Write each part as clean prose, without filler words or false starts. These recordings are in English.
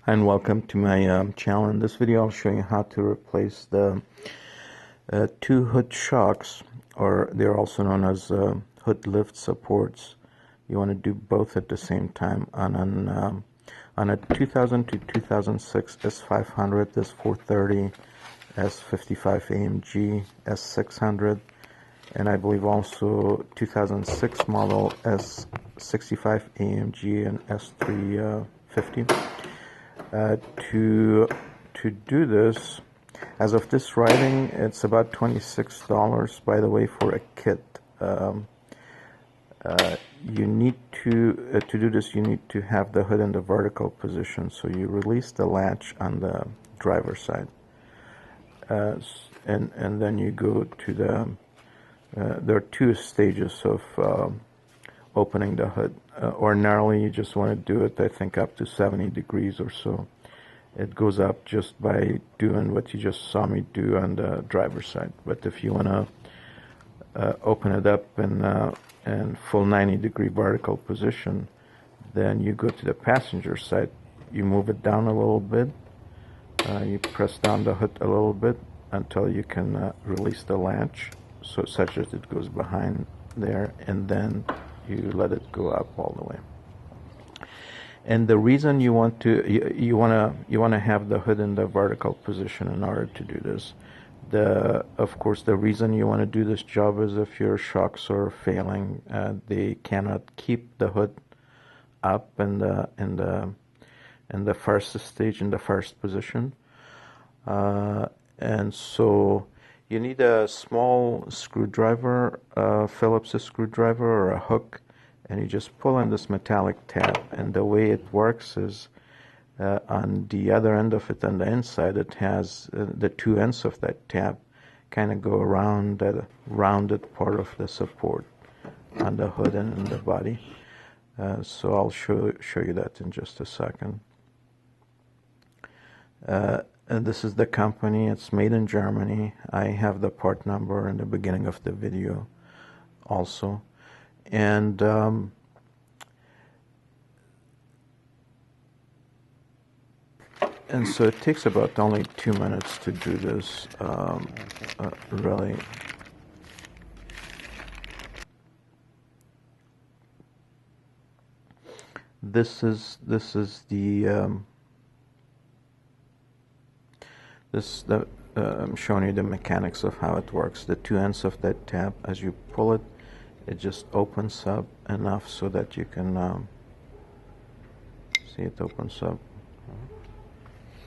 And welcome to my channel. In this video I'll show you how to replace the two hood shocks, or they're also known as hood lift supports. You want to do both at the same time on a 2000 to 2006 S500, S430, S55 AMG, S600, and I believe also 2006 model S65 AMG and S350. To do this, as of this writing, it's about $26, by the way, for a kit. You need to do this, you need to have the hood in the vertical position, so you release the latch on the driver's side, and then you go to the there are two stages of opening the hood. Ordinarily you just want to do it, I think, up to 70 degrees or so. It goes up just by doing what you just saw me do on the driver's side. But if you want to open it up in full 90-degree vertical position, then you go to the passenger side, you move it down a little bit, you press down the hood a little bit until you can release the latch, so such that it goes behind there, and then you let it go up all the way. And the reason you want to have the hood in the vertical position in order to do this, of course the reason you want to do this job is if your shocks are failing, they cannot keep the hood up in the first stage, in the first position, and so you need a small screwdriver, Phillips screwdriver or a hook, and you just pull on this metallic tab, and the way it works is on the other end of it, on the inside, it has the two ends of that tab kind of go around that rounded part of the support on the hood and in the body. So I'll show you that in just a second. And this is the company. It's made in Germany. I have the part number in the beginning of the video also. And so it takes about only 2 minutes to do this, really. This is the I'm showing you the mechanics of how it works. The two ends of that tab, as you pull it, it just opens up enough so that you can see it opens up,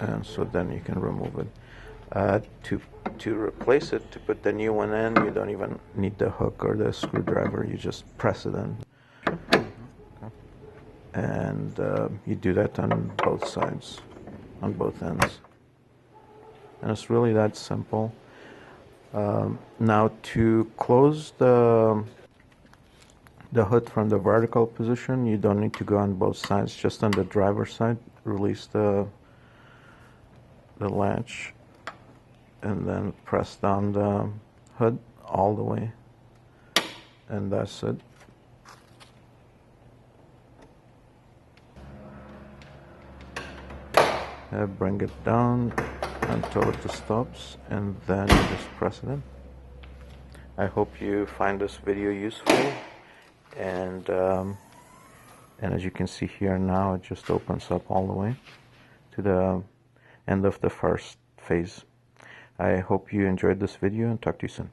and so then you can remove it. To replace it, to put the new one in, you don't even need the hook or the screwdriver. You just press it in, and you do that on both sides, on both ends. And it's really that simple. Now to close the hood from the vertical position, you don't need to go on both sides, just on the driver's side. Release the latch and then press down the hood all the way, and that's it. Bring it down until it stops, and then you just press it in. I hope you find this video useful, and as you can see here now, it just opens up all the way to the end of the first phase. I hope you enjoyed this video, and talk to you soon.